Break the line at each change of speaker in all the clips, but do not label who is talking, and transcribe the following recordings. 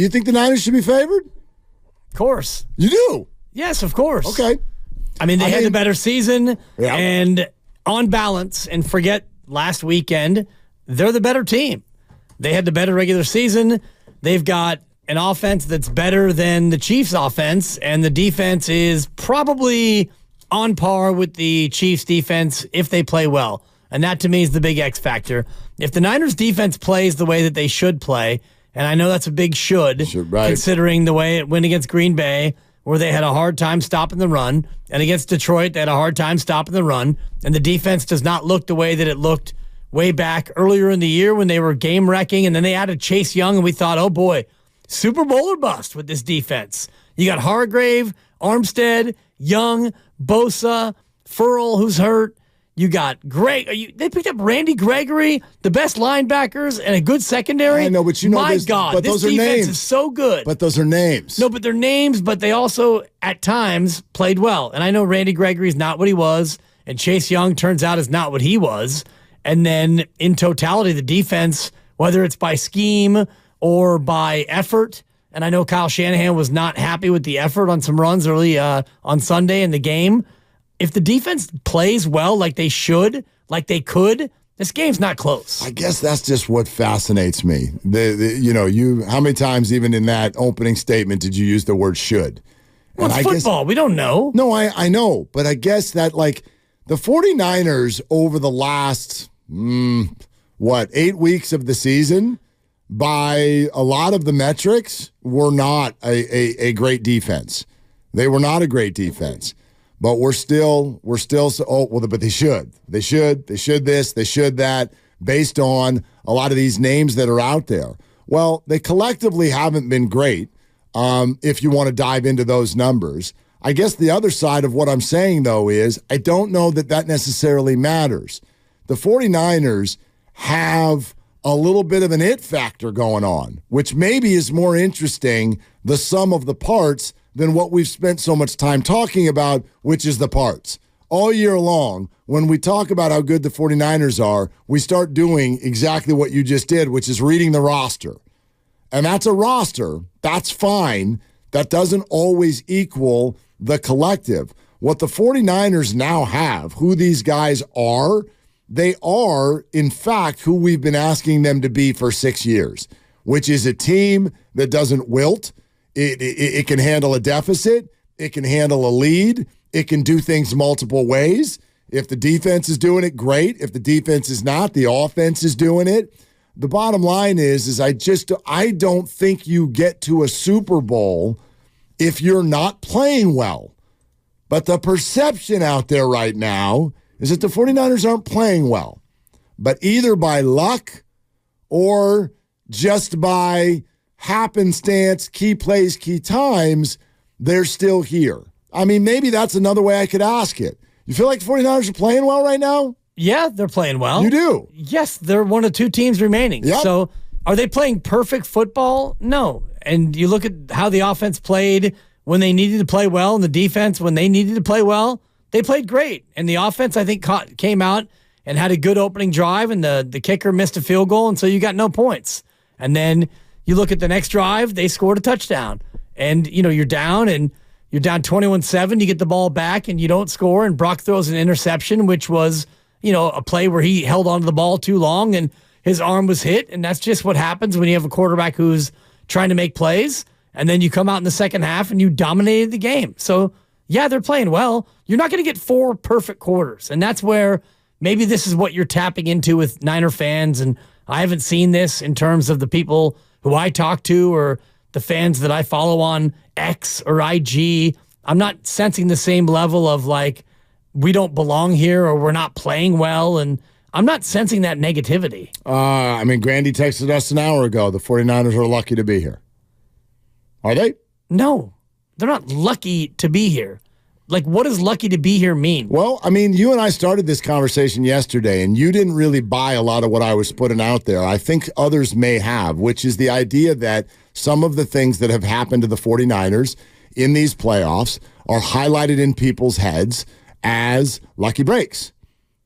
You think the Niners should be favored?
Of course.
You do?
Yes, of course.
Okay.
I mean, they had the better season,
Yeah.
and on balance, and forget last weekend, they're the better team. They had the better regular season. They've got an offense that's better than the Chiefs' offense, and the defense is probably on par with the Chiefs' defense if they play well. And that, to me, is the big X factor. If the Niners' defense plays the way that they should play, and I know that's a big should,
right.
considering the way it went against Green Bay, where they had a hard time stopping the run, and against Detroit, they had a hard time stopping the run, and the defense does not look the way that it looked way back earlier in the year when they were game-wrecking, and then they added Chase Young, and we thought, oh boy, Super Bowl or bust with this defense. You got Hargrave, Armstead, Young, Bosa, Furl, who's hurt. You got Greg. They picked up Randy Gregory, the best linebackers, and a good secondary.
I know, but you know,
my God,
but
this
those are
defense
names.
is so good.
But those are names.
No, but they're names, but they also, at times, played well. And I know Randy Gregory's not what he was, and Chase Young turns out is not what he was. And then, in totality, the defense, whether it's by scheme or by effort, and I know Kyle Shanahan was not happy with the effort on some runs early on Sunday in the game. If the defense plays well like they should, like they could, this game's not close.
I guess that's just what fascinates me. How many times even in that opening statement did you use the word should?
Well, it's football. We don't know.
No, I know. But I guess that, like, the 49ers over the last, 8 weeks of the season, by a lot of the metrics, were not a great defense. They were not a great defense. But we're still but they should this, they should that, based on a lot of these names that are out there. Well, they collectively haven't been great, if you want to dive into those numbers. I guess the other side of what I'm saying, though, is I don't know that necessarily matters. The 49ers have a little bit of an it factor going on, which maybe is more interesting, the sum of the parts, than what we've spent so much time talking about, which is the parts. All year long, when we talk about how good the 49ers are, we start doing exactly what you just did, which is reading the roster. And that's a roster. That's fine. That doesn't always equal the collective. What the 49ers now have, who these guys are, they are, in fact, who we've been asking them to be for 6 years, which is a team that doesn't wilt. It can handle a deficit. It can handle a lead. It can do things multiple ways. If the defense is doing it, great. If the defense is not, the offense is doing it. The bottom line is I don't think you get to a Super Bowl if you're not playing well. But the perception out there right now is that the 49ers aren't playing well. But either by luck or just by happenstance, key plays, key times, they're still here. I mean, maybe that's another way I could ask it. You feel like the 49ers are playing well right now?
Yeah, they're playing well.
You do?
Yes, they're one of two teams remaining.
Yep.
So are they playing perfect football? No. And you look at how the offense played when they needed to play well, and the defense when they needed to play well, they played great. And the offense, I think, came out and had a good opening drive, and the kicker missed a field goal, and so you got no points. And then you look at the next drive, they scored a touchdown. And, you're down, and you're down 21-7. You get the ball back, and you don't score, and Brock throws an interception, which was, a play where he held onto the ball too long, and his arm was hit. And that's just what happens when you have a quarterback who's trying to make plays, and then you come out in the second half, and you dominated the game. So, yeah, they're playing well. You're not going to get 4 perfect quarters, and that's where maybe this is what you're tapping into with Niner fans, and I haven't seen this in terms of the people who I talk to or the fans that I follow on X or IG. I'm not sensing the same level of, like, we don't belong here or we're not playing well, and I'm not sensing that negativity.
Grandy texted us an hour ago. The 49ers are lucky to be here. Are they?
No, they're not lucky to be here. Like, what does lucky to be here mean?
Well, you and I started this conversation yesterday, and you didn't really buy a lot of what I was putting out there. I think others may have, which is the idea that some of the things that have happened to the 49ers in these playoffs are highlighted in people's heads as lucky breaks.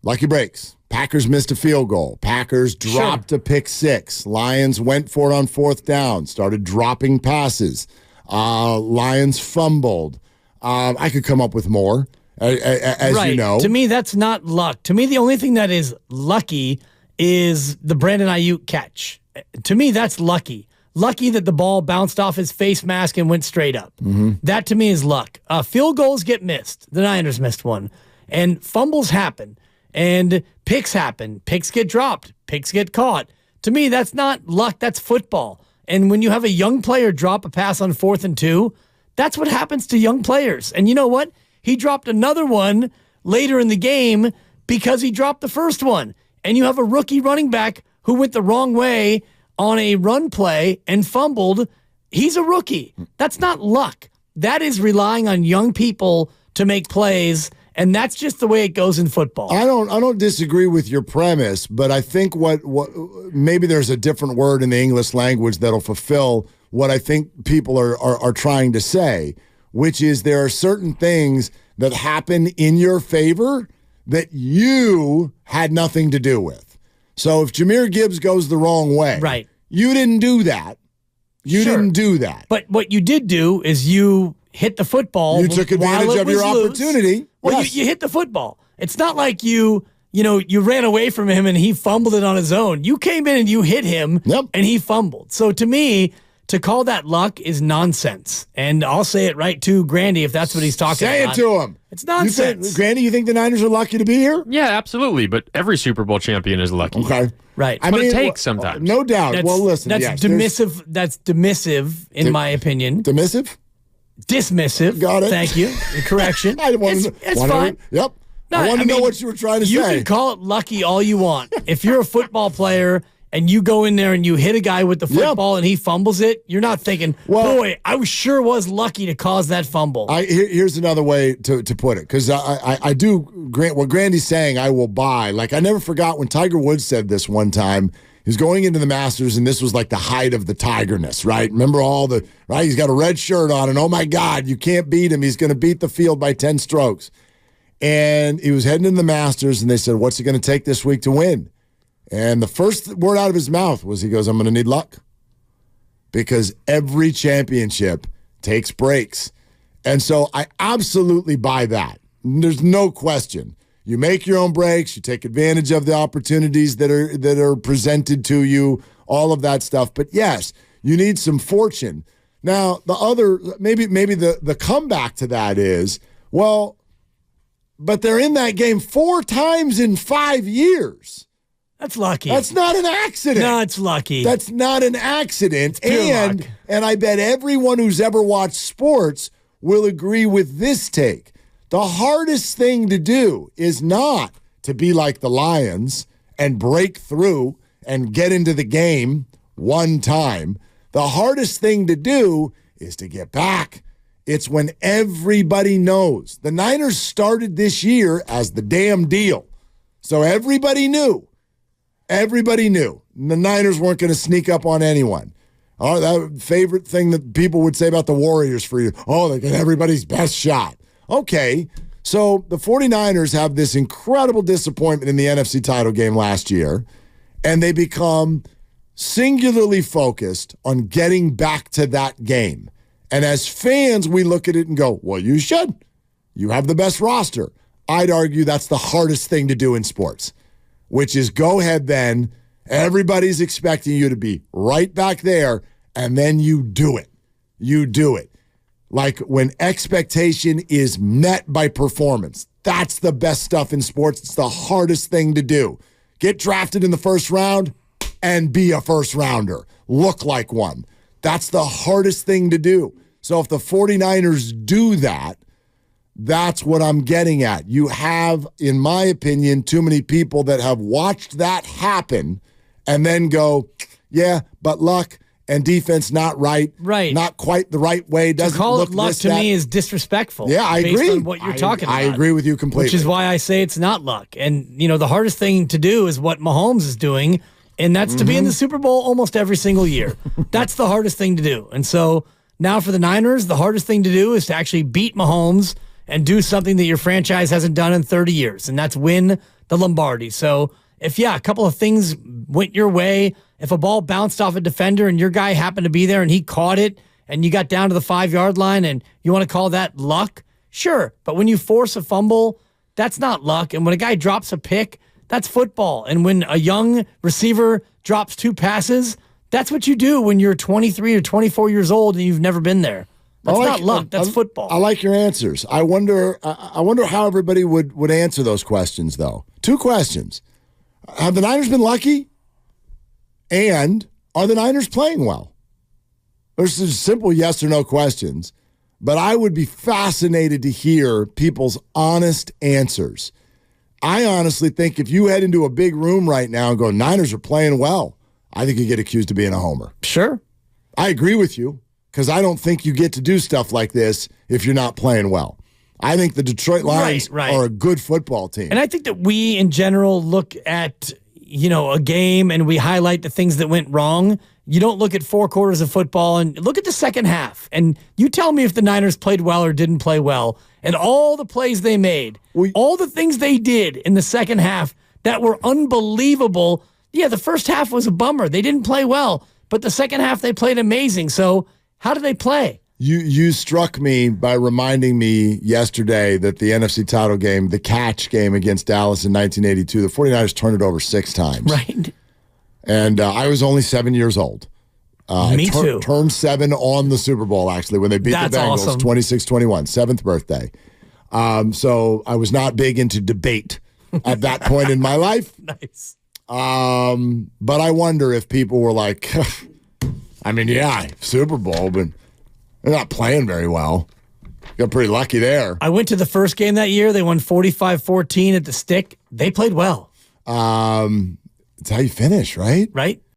Lucky breaks. Packers missed a field goal. Packers dropped a pick six. Lions went for it on fourth down, started dropping passes. Lions fumbled. I could come up with more, as you know.
To me, that's not luck. To me, the only thing that is lucky is the Brandon Ayuk catch. To me, that's lucky. Lucky that the ball bounced off his face mask and went straight up. Mm-hmm. That, to me, is luck. Field goals get missed. The Niners missed one. And fumbles happen. And picks happen. Picks get dropped. Picks get caught. To me, that's not luck. That's football. And when you have a young player drop a pass on 4th and 2, that's what happens to young players. And you know what? He dropped another one later in the game because he dropped the first one. And you have a rookie running back who went the wrong way on a run play and fumbled. He's a rookie. That's not luck. That is relying on young people to make plays. And that's just the way it goes in football.
I don't disagree with your premise, but I think what maybe there's a different word in the English language that'll fulfill what I think people are trying to say, which is there are certain things that happen in your favor that you had nothing to do with. So if Jahmyr Gibbs goes the wrong way,
right,
you didn't do that. You didn't do that.
But what you did do is you hit the football.
You took advantage of your opportunity.
Well,
yes.
you hit the football. It's not like you ran away from him and he fumbled it on his own. You came in and you hit him and he fumbled. So to me, to call that luck is nonsense. And I'll say it right to Grandy if that's what he's talking about.
Say it to him.
It's nonsense.
Grandy, you think the Niners are lucky to be here?
Yeah, absolutely. But every Super Bowl champion is lucky.
Okay.
Right.
It's what it takes sometimes.
No doubt. Listen.
That's
yes,
dismissive. That's dismissive, in my opinion.
Dismissive?
Dismissive.
Got it.
Thank you. Correction. It's fine.
Yep.
No,
I want to know what you were trying to say.
You can call it lucky all you want. If you're a football player and you go in there and you hit a guy with the football and he fumbles it, you're not thinking, boy, I sure was lucky to cause that fumble.
Here's another way to put it, because I do, what Grandy's saying, I will buy. Like, I never forgot when Tiger Woods said this one time. He was going into the Masters, and this was like the height of the Tigerness, right? Remember right? He's got a red shirt on, and oh my God, you can't beat him. He's going to beat the field by 10 strokes. And he was heading into the Masters, and they said, what's he going to take this week to win? And the first word out of his mouth was, he goes, I'm going to need luck. Because every championship takes breaks. And so I absolutely buy that. There's no question. You make your own breaks. You take advantage of the opportunities that are presented to you, all of that stuff. But yes, you need some fortune. Now, the other, maybe the comeback to that is, well, but they're in that game 4 times in 5 years.
That's lucky.
That's not an accident.
No, it's lucky.
That's not an accident.
It's pure luck.
And I bet everyone who's ever watched sports will agree with this take. The hardest thing to do is not to be like the Lions and break through and get into the game one time. The hardest thing to do is to get back. It's when everybody knows. The Niners started this year as the damn deal. So everybody knew. Everybody knew. The Niners weren't going to sneak up on anyone. Oh, that favorite thing that people would say about the Warriors for you. Oh, they get everybody's best shot. Okay, so the 49ers have this incredible disappointment in the NFC title game last year, and they become singularly focused on getting back to that game. And as fans, we look at it and go, well, you should. You have the best roster. I'd argue that's the hardest thing to do in sports, which is go ahead then. Everybody's expecting you to be right back there, and then you do it. You do it. Like when expectation is met by performance. That's the best stuff in sports. It's the hardest thing to do. Get drafted in the first round and be a first rounder. Look like one. That's the hardest thing to do. So if the 49ers do that, that's what I'm getting at. You have, in my opinion, too many people that have watched that happen and then go, yeah, but luck and defense not right. Not quite the right way. Doesn't
to call
look
it luck to me is disrespectful.
Yeah, I
based
agree.
On what you're talking about.
I agree with you completely.
Which is why I say it's not luck. And, the hardest thing to do is what Mahomes is doing, and that's to be in the Super Bowl almost every single year. That's the hardest thing to do. And so now for the Niners, the hardest thing to do is to actually beat Mahomes and do something that your franchise hasn't done in 30 years, and that's win the Lombardi. So if, a couple of things went your way, if a ball bounced off a defender and your guy happened to be there and he caught it and you got down to the 5-yard line and you want to call that luck, sure. But when you force a fumble, that's not luck. And when a guy drops a pick, that's football. And when a young receiver drops 2 passes, that's what you do when you're 23 or 24 years old and you've never been there. That's not luck. That's football.
I like your answers. I wonder how everybody would answer those questions, though. 2 questions. Have the Niners been lucky? And are the Niners playing well? Those are simple yes or no questions. But I would be fascinated to hear people's honest answers. I honestly think if you head into a big room right now and go, Niners are playing well, I think you get accused of being a homer.
Sure.
I agree with you because I don't think you get to do stuff like this if you're not playing well. I think the Detroit Lions are a good football team.
And I think that we, in general, look at, a game and we highlight the things that went wrong. You don't look at 4 quarters of football and look at the second half. And you tell me if the Niners played well or didn't play well. And all the plays they made, all the things they did in the second half that were unbelievable. Yeah, the first half was a bummer. They didn't play well. But the second half, they played amazing. So how did they play?
You struck me by reminding me yesterday that the NFC title game, the catch game against Dallas in 1982, the 49ers turned it over 6 times.
Right.
And I was only 7 years old.
Me too.
Turned 7 on the Super Bowl, actually, when they beat the Bengals,
awesome.
26-21, 7th birthday. So I was not big into debate at that point in my life.
Nice.
But I wonder if people were like, Super Bowl, but they're not playing very well. Got pretty lucky there.
I went to the first game that year. They won 45-14 at the Stick. They played well.
It's how you finish, right?
Right.